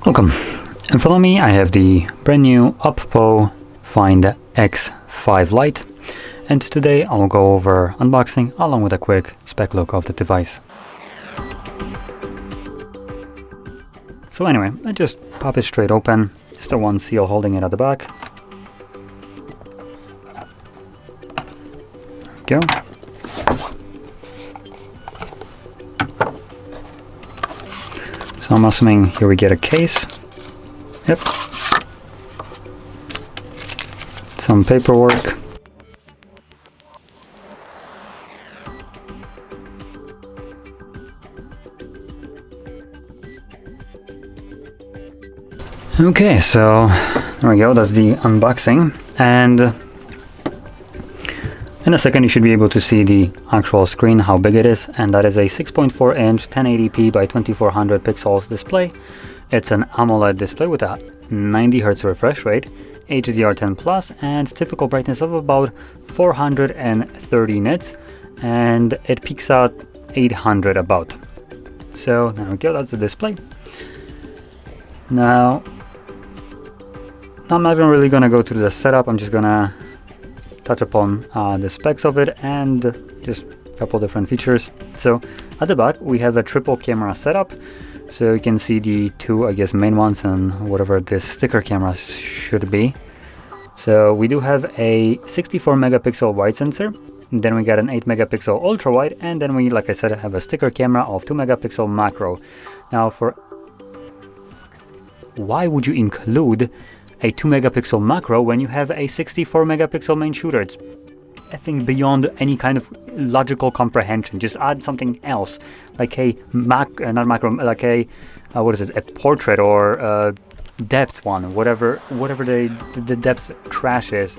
Welcome. In front of me I have the brand new Oppo Find X5 Lite, and today I'll go over unboxing along with a quick spec look of the device. So anyway, I just pop it straight open, just the one seal holding it at the back. There we go. So I'm assuming here we get a case. Yep. Some paperwork. Okay, so there we go, that's the unboxing, and in a second you should be able to see the actual screen, how big it is, and that is a 6.4 inch 1080p by 2400 pixels display. It's an AMOLED display with a 90 Hz refresh rate, HDR10 Plus, and typical brightness of about 430 nits, and it peaks out 800 about. So there we go, that's the display. Now I'm not really gonna go through the setup, I'm just gonna touch upon the specs of it and just a couple different features. So at the back we have a triple camera setup, so you can see the two, I guess, main ones and whatever this sticker camera should be. So we do have a 64 megapixel wide sensor, and then we got an 8 megapixel ultra wide, and then we, like I said, have a sticker camera of 2 megapixel macro. Now, why would you include a 2 megapixel macro when you have a 64 megapixel main shooter? It's effing beyond any kind of logical comprehension. Just add something else, like a a portrait or a depth one, whatever the depth trash is.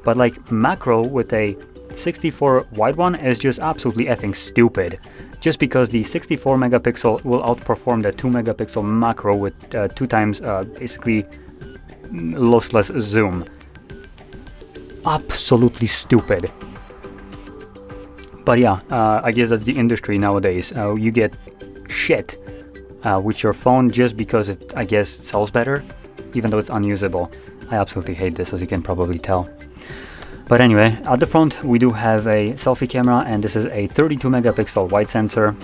But like macro with a 64 wide one is just absolutely effing stupid. Just because the 64 megapixel will outperform the 2 megapixel macro with 2 times basically lossless zoom. Absolutely stupid. But yeah, I guess that's the industry nowadays. You get shit with your phone just because it, I guess, sells better, even though it's unusable. I absolutely hate this, as you can probably tell. But anyway, at the front we do have a selfie camera, and this is a 32 megapixel wide sensor.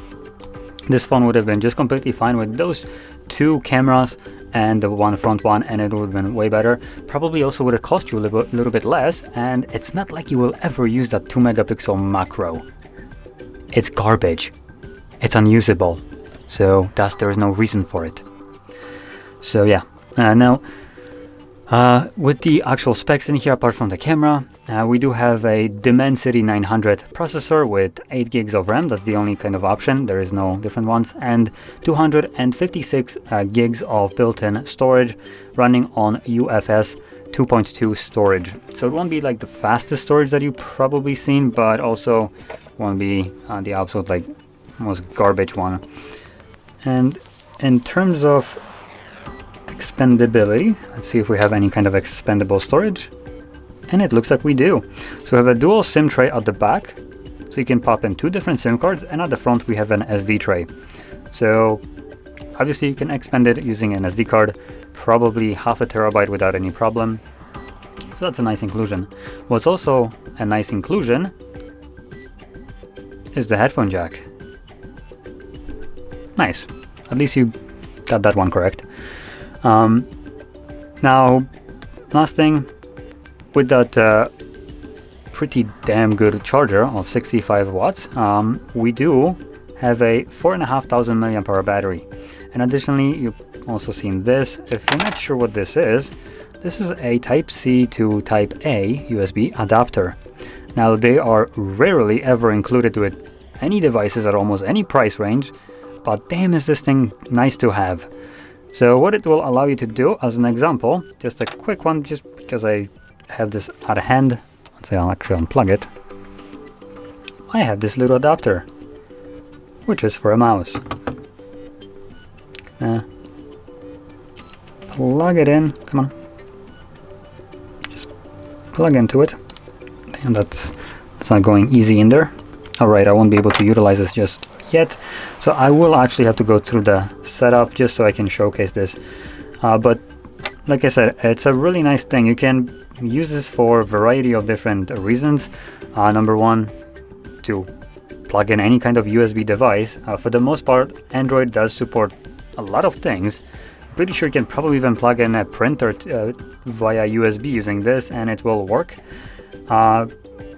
This phone would have been just completely fine with those two cameras and the one front one, and it would have been way better. Probably also would have cost you a little bit less, and it's not like you will ever use that 2 megapixel macro. It's garbage. It's unusable. So thus there is no reason for it. So yeah, now with the actual specs in here, apart from the camera, we do have a Dimensity 900 processor with 8 gigs of RAM. That's the only kind of option. There is no different ones. And 256 gigs of built-in storage running on UFS 2.2 storage. So it won't be like the fastest storage that you've probably seen, but also won't be the absolute like most garbage one. And in terms of expandability, let's see if we have any kind of expandable storage, and it looks like we do. So we have a dual SIM tray at the back, so you can pop in 2 different SIM cards, and at the front we have an SD tray. So obviously you can expand it using an SD card, probably half a terabyte without any problem. So that's a nice inclusion. What's also a nice inclusion is the headphone jack. Nice, at least you got that one correct. Now, last thing, with that pretty damn good charger of 65 watts, we do have a 4,500 milliamp hour battery. And additionally, you've also seen this. If you're not sure what this is a Type-C to Type-A USB adapter. Now, they are rarely ever included with any devices at almost any price range, but damn is this thing nice to have. So what it will allow you to do, as an example, just a quick one, just because I have this at hand. Let's say I'll actually unplug it. I have this little adapter, which is for a mouse. Plug it in, come on. Just plug into it. Damn, that's not going easy in there. Alright, I won't be able to utilize this just yet, so I will actually have to go through the setup just so I can showcase this. But like I said, it's a really nice thing. You can use this for a variety of different reasons. Number one, to plug in any kind of USB device. For the most part, Android does support a lot of things. Pretty sure you can probably even plug in a printer via USB using this and it will work.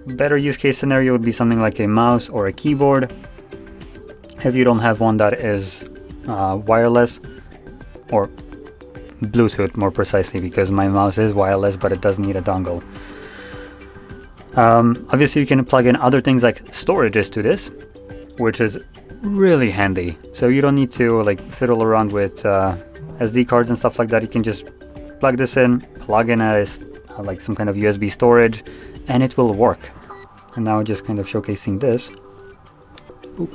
Better use case scenario would be something like a mouse or a keyboard. If you don't have one that is wireless, or Bluetooth more precisely, because my mouse is wireless but it does need a dongle. Obviously you can plug in other things like storages to this, which is really handy. So you don't need to like fiddle around with SD cards and stuff like that. You can just plug this in, plug in like some kind of USB storage, and it will work. And now just kind of showcasing this. Oop.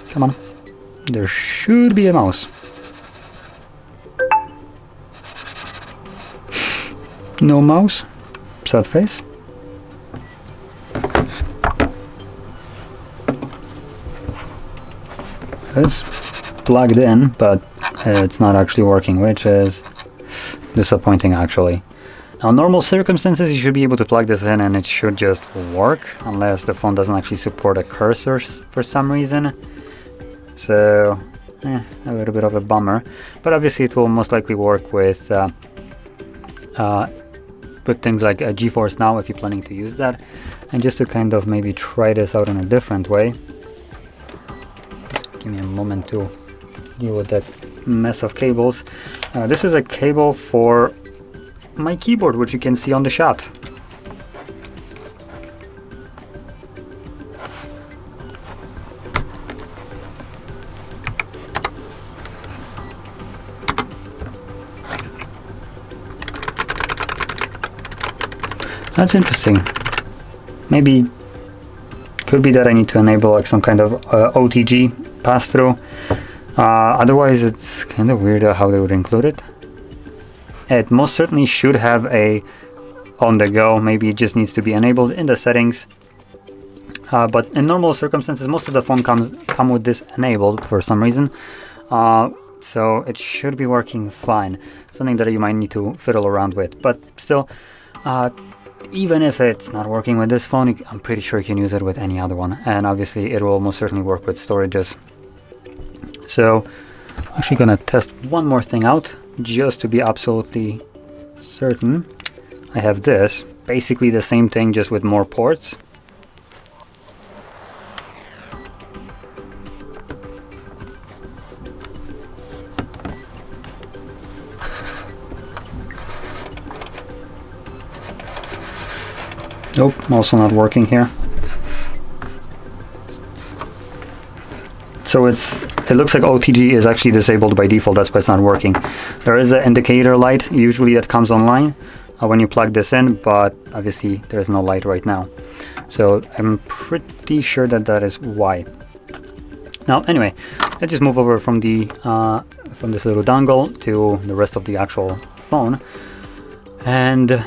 Come on, there should be a mouse. No mouse. Sad face. It's plugged in, but it's not actually working, which is disappointing actually. Now, normal circumstances, you should be able to plug this in and it should just work, unless the phone doesn't actually support a cursor for some reason. So, a little bit of a bummer. But obviously it will most likely work with things like GeForce Now if you're planning to use that. And just to kind of maybe try this out in a different way, just give me a moment to deal with that mess of cables. This is a cable for my keyboard, which you can see on the shot. That's interesting. Maybe could be that I need to enable like some kind of OTG pass-through. Otherwise it's kind of weird how they would include it. It most certainly should have a on the go. Maybe it just needs to be enabled in the settings. But in normal circumstances, most of the phone come with this enabled for some reason. So it should be working fine. Something that you might need to fiddle around with. But still, even if it's not working with this phone, I'm pretty sure you can use it with any other one. And obviously it will almost certainly work with storages. So I'm actually gonna test one more thing out, just to be absolutely certain. I have this, basically the same thing, just with more ports. Nope, also not working here. So it looks like OTG is actually disabled by default, that's why it's not working. There is an indicator light usually that comes online when you plug this in, but obviously there's no light right now. So I'm pretty sure that that is why. Now anyway, let's just move over from the from this little dongle to the rest of the actual phone. And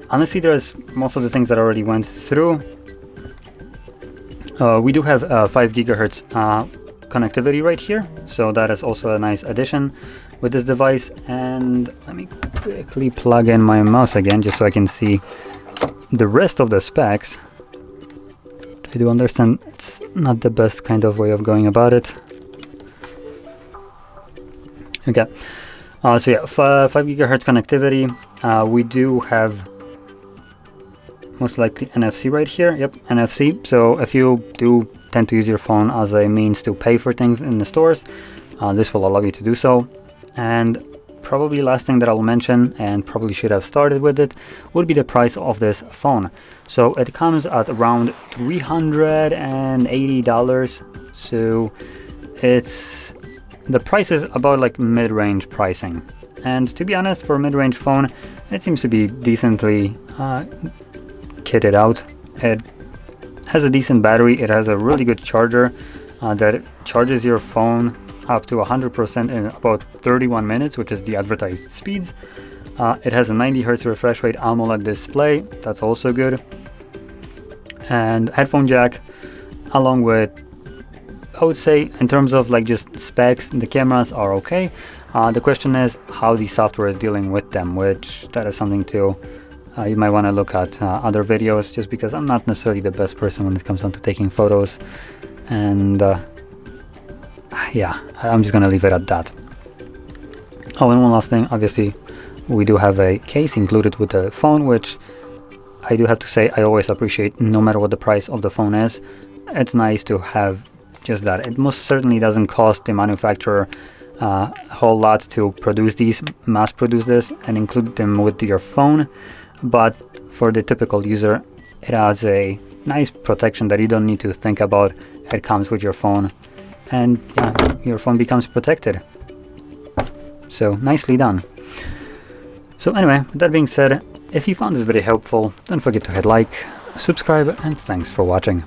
honestly, there's most of the things that I already went through. We do have 5 gigahertz connectivity right here, so that is also a nice addition with this device. And let me quickly plug in my mouse again, just so I can see the rest of the specs. I do understand it's not the best kind of way of going about it. Okay, so yeah, 5 gigahertz connectivity. We do have most likely NFC right here. Yep, NFC. So if you do tend to use your phone as a means to pay for things in the stores, this will allow you to do so. And probably last thing that I'll mention, and probably should have started with it, would be the price of this phone. So it comes at around $380. So the price is about like mid-range pricing. And to be honest, for a mid-range phone, it seems to be decently kitted out. It has a decent battery. It has a really good charger that charges your phone up to 100% in about 31 minutes, which is the advertised speeds. It has a 90 Hz refresh rate AMOLED display. That's also good. And headphone jack, along with I would say in terms of like just specs, the cameras are okay. The question is how the software is dealing with them, which that is something to you might want to look at other videos, just because I'm not necessarily the best person when it comes down to taking photos. And yeah, I'm just gonna leave it at that. Oh, and one last thing, obviously we do have a case included with the phone, which I do have to say I always appreciate, no matter what the price of the phone is. It's nice to have just that. It most certainly doesn't cost the manufacturer a whole lot to produce these, mass produce this and include them with your phone, but for the typical user it has a nice protection that you don't need to think about. It comes with your phone, and yeah, your phone becomes protected. So nicely done. So anyway, with that being said, if you found this video helpful, don't forget to hit like, subscribe, and thanks for watching.